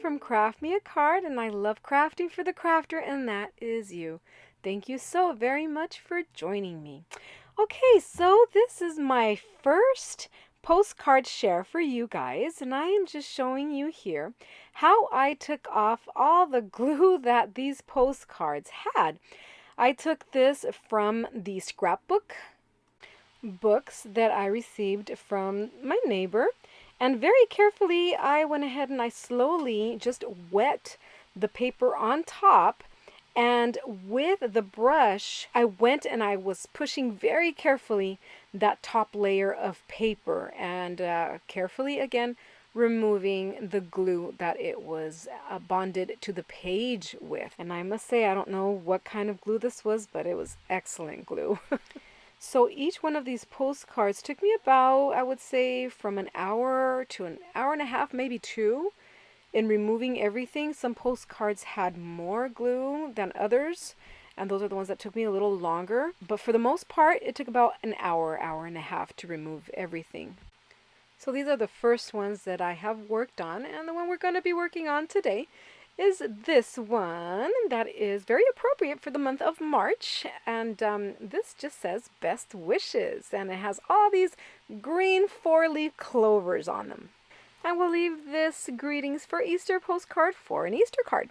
from Craft Me a Card, and I love crafting for the crafter, and that is you. Thank you so very much for joining me. Okay, so this is my first postcard share for you guys, and I am just showing you here how I took off all the glue that these postcards had. I took this from the scrapbook books that I received from my neighbor, and very carefully I went ahead and I slowly just wet the paper on top, and with the brush I went and I was pushing very carefully that top layer of paper, and carefully again removing the glue that it was bonded to the page with. And I must say, I don't know what kind of glue this was, but it was excellent glue. So each one of these postcards took me about, I would say, from an hour to an hour and a half, maybe two, in removing everything. Some postcards had more glue than others, and those are the ones that took me a little longer. But for the most part, it took about an hour, hour and a half to remove everything. So these are the first ones that I have worked on, and the one we're going to be working on today is this one that is very appropriate for the month of March, and this just says best wishes, and it has all these green 4-leaf clovers on them. I will leave this greetings for Easter postcard for an Easter card.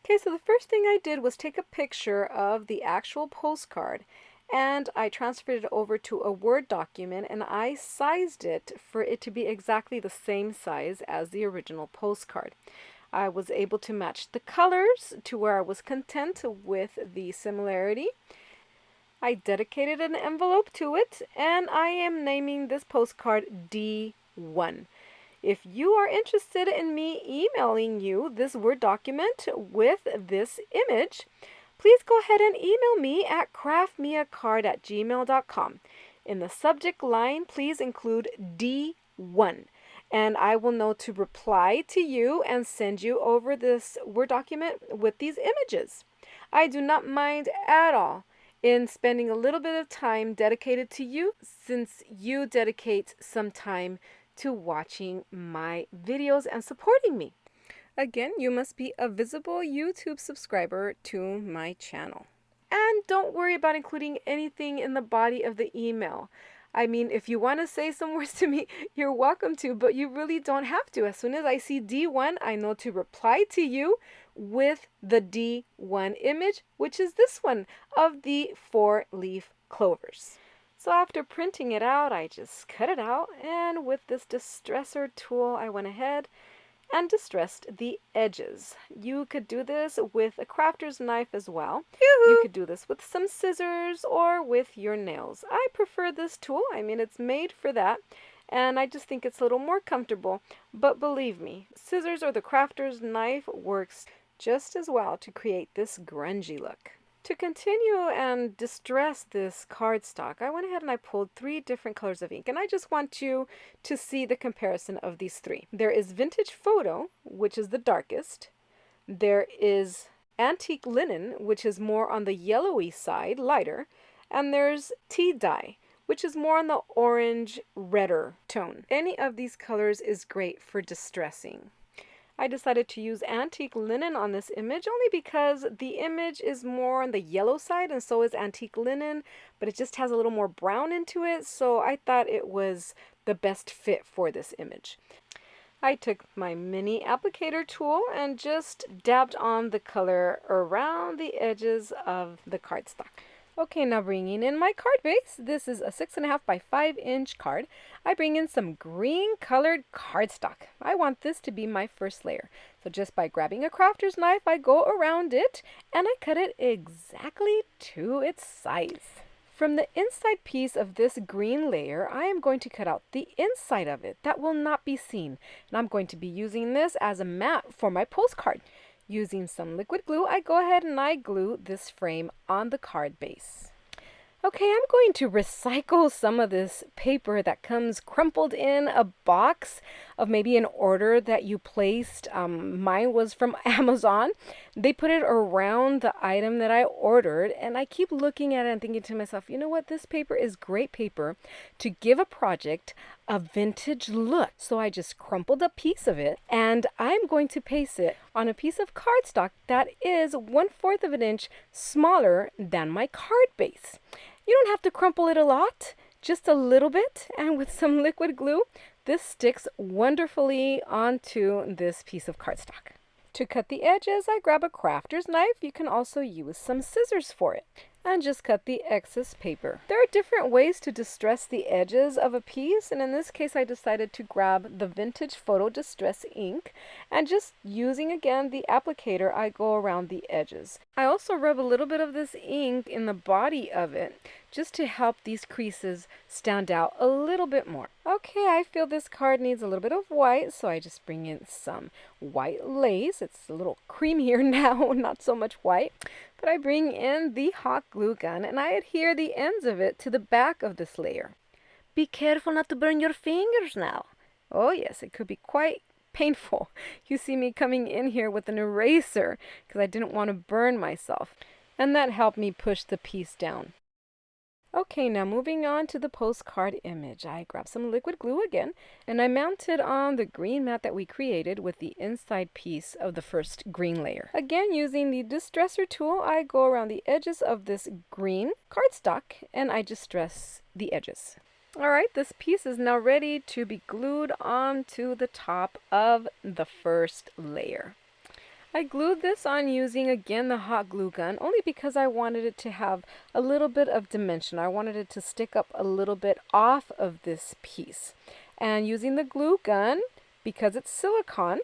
Okay, so the first thing I did was take a picture of the actual postcard, and I transferred it over to a Word document, and I sized it for it to be exactly the same size as the original postcard. I was able to match the colors to where I was content with the similarity. I dedicated an envelope to it, and I am naming this postcard D1. If you are interested in me emailing you this Word document with this image, please go ahead and email me at craftmeacard@gmail.com. In the subject line, please include D1. And I will know to reply to you and send you over this Word document with these images. I do not mind at all in spending a little bit of time dedicated to you, since you dedicate some time to watching my videos and supporting me. Again, you must be a visible YouTube subscriber to my channel. And don't worry about including anything in the body of the email. I mean, if you want to say some words to me, you're welcome to, but you really don't have to. As soon as I see D1, I know to reply to you with the D1 image, which is this one of the 4-leaf clovers. So after printing it out, I just cut it out, and with this distressor tool, I went ahead and distressed the edges. You could do this with a crafter's knife as well. You could do this with some scissors or with your nails. I prefer this tool. I mean, it's made for that, and I just think it's a little more comfortable. But believe me, scissors or the crafter's knife works just as well to create this grungy look. To continue and distress this cardstock, I went ahead and I pulled 3 different colors of ink, and I just want you to see the comparison of these 3. There is Vintage Photo, which is the darkest. There is Antique Linen, which is more on the yellowy side, lighter. And there's Tea Dye, which is more on the orange, redder tone. Any of these colors is great for distressing. I decided to use Antique Linen on this image only because the image is more on the yellow side, and so is Antique Linen, but it just has a little more brown into it, so I thought it was the best fit for this image. I took my mini applicator tool and just dabbed on the color around the edges of the cardstock. Okay, now bringing in my card base. This is a 6.5 by 5 inch card. I bring in some green colored cardstock. I want this to be my first layer. So just by grabbing a crafter's knife, I go around it and I cut it exactly to its size. From the inside piece of this green layer, I am going to cut out the inside of it. That will not be seen. And I'm going to be using this as a mat for my postcard. Using some liquid glue, I go ahead and I glue this frame on the card base. Okay, I'm going to recycle some of this paper that comes crumpled in a box of maybe an order that you placed. Mine was from Amazon. They put it around the item that I ordered, and I keep looking at it and thinking to myself, you know what, this paper is great paper to give a project a vintage look. So I just crumpled a piece of it, and I'm going to paste it on a piece of cardstock that is 1/4 of an inch smaller than my card base. You don't have to crumple it a lot, just a little bit, and with some liquid glue, this sticks wonderfully onto this piece of cardstock. To cut the edges, I grab a crafter's knife. You can also use some scissors for it, and just cut the excess paper. There are different ways to distress the edges of a piece, and in this case I decided to grab the Vintage Photo Distress ink, and just using again the applicator, I go around the edges. I also rub a little bit of this ink in the body of it, just to help these creases stand out a little bit more. Okay, I feel this card needs a little bit of white, so I just bring in some white lace. It's a little creamier now, not so much white. But I bring in the hot glue gun and I adhere the ends of it to the back of this layer. Be careful not to burn your fingers now. Oh yes, it could be quite painful. You see me coming in here with an eraser because I didn't want to burn myself. And that helped me push the piece down. Okay, now moving on to the postcard image. I grab some liquid glue again, and I mount it on the green mat that we created with the inside piece of the first green layer. Again, using the distresser tool, I go around the edges of this green cardstock, and I distress the edges. Alright, this piece is now ready to be glued onto the top of the first layer. I glued this on using again the hot glue gun only because I wanted it to have a little bit of dimension. I wanted it to stick up a little bit off of this piece. And using the glue gun, because it's silicone,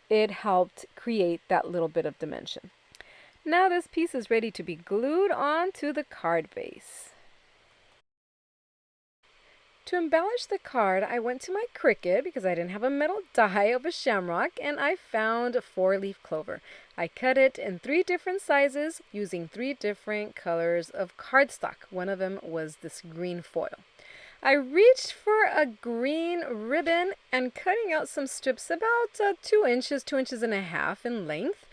it helped create that little bit of dimension. Now this piece is ready to be glued onto the card base. To embellish the card, I went to my Cricut because I didn't have a metal die of a shamrock, and I found a 4-leaf clover. I cut it in 3 different sizes using 3 different colors of cardstock. One of them was this green foil. I reached for a green ribbon and cutting out some strips about 2 inches, 2.5 inches in length.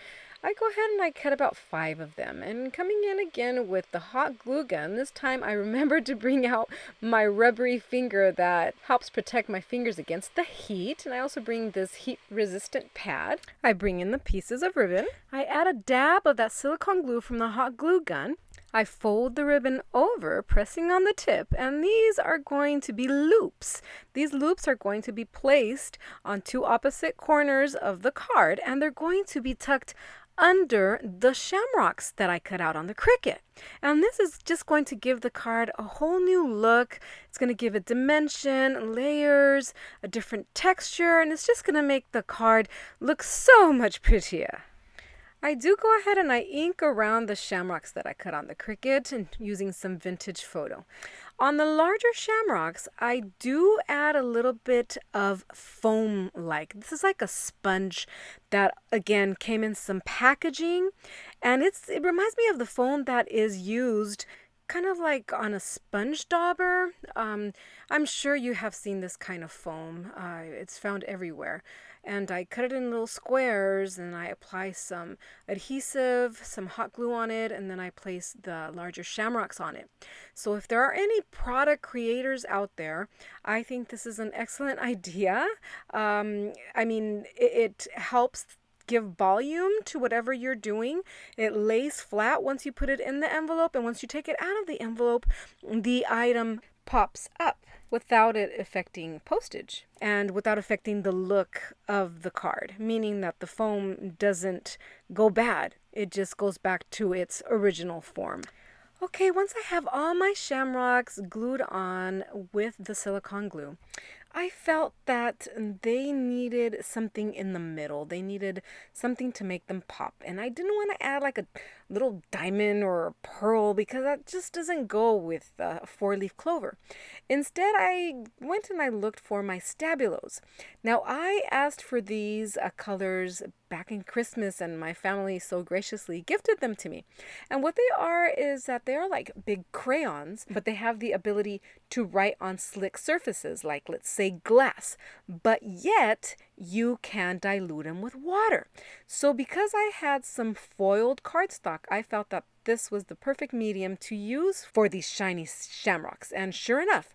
I go ahead and I cut about 5 of them, and coming in again with the hot glue gun, this time I remembered to bring out my rubbery finger that helps protect my fingers against the heat, and I also bring this heat resistant pad. I bring in the pieces of ribbon. I add a dab of that silicone glue from the hot glue gun. I fold the ribbon over, pressing on the tip, and these are going to be loops. These loops are going to be placed on 2 opposite corners of the card, and they're going to be tucked under the shamrocks that I cut out on the Cricut. And this is just going to give the card a whole new look. It's going to give it dimension, layers, a different texture, and it's just going to make the card look so much prettier. I do go ahead and I ink around the shamrocks that I cut on the Cricut and using some vintage photo. On the larger shamrocks, I do add a little bit of foam-like. This is like a sponge that, again, came in some packaging, and it reminds me of the foam that is used kind of like on a sponge dauber. I'm sure you have seen this kind of foam. It's found everywhere. And I cut it in little squares, and I apply some adhesive, some hot glue on it, and then I place the larger shamrocks on it. So if there are any product creators out there, I think this is an excellent idea. I mean, it helps give volume to whatever you're doing. It lays flat once you put it in the envelope, and once you take it out of the envelope, the item pops up without it affecting postage and without affecting the look of the card, meaning that the foam doesn't go bad. It just goes back to its original form. Okay, once I have all my shamrocks glued on with the silicone glue, I felt that they needed something in the middle. They needed something to make them pop. And I didn't want to add like a little diamond or a pearl because that just doesn't go with a 4-leaf clover. Instead, I went and I looked for my Stabilos. Now, I asked for these colors back in Christmas, and my family so graciously gifted them to me. And what they are is that they are like big crayons, but they have the ability to write on slick surfaces, like let's say glass, but yet you can dilute them with water. So because I had some foiled cardstock, I felt that this was the perfect medium to use for these shiny shamrocks. And sure enough,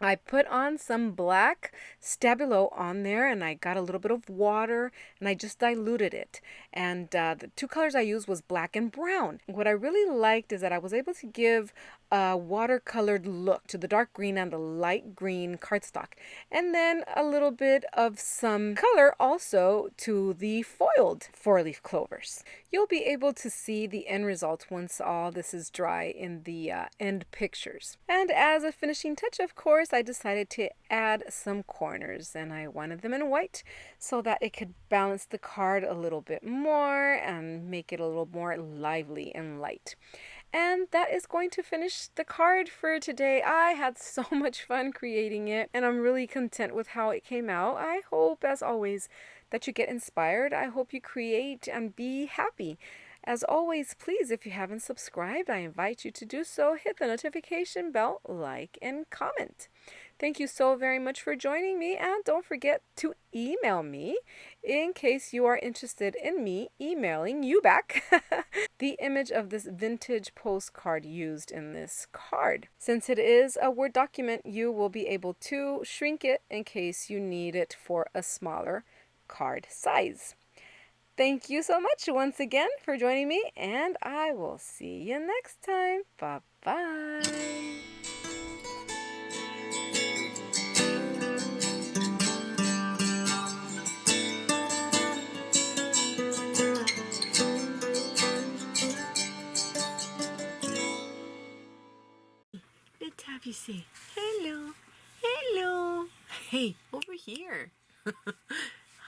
I put on some black Stabilo on there, and I got a little bit of water, and I just diluted it. And the two colors I used was black and brown. What I really liked is that I was able to give a watercolored look to the dark green and the light green cardstock, and then a little bit of some color also to the foiled four-leaf clovers. You'll be able to see the end result once all this is dry in the end pictures. And as a finishing touch, of course, I decided to add some corners, and I wanted them in white so that it could balance the card a little bit more and make it a little more lively and light. And that is going to finish the card for today. I had so much fun creating it, and I'm really content with how it came out. I hope, as always, that you get inspired. I hope you create and be happy. As always, please, if you haven't subscribed, I invite you to do so. Hit the notification bell, like, and comment. Thank you so very much for joining me, and don't forget to email me in case you are interested in me emailing you back the image of this vintage postcard used in this card. Since it is a Word document, you will be able to shrink it in case you need it for a smaller card size. Thank you so much once again for joining me, and I will see you next time. Bye-bye. Let's have you say hello. Hello. Hey, over here.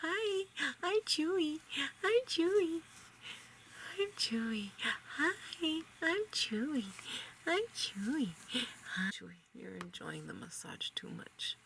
Hi, I'm Chewy. I'm Chewy. I'm Chewy. Hi, I'm Chewy. I'm Chewy. Hi, Chewy, you're enjoying the massage too much.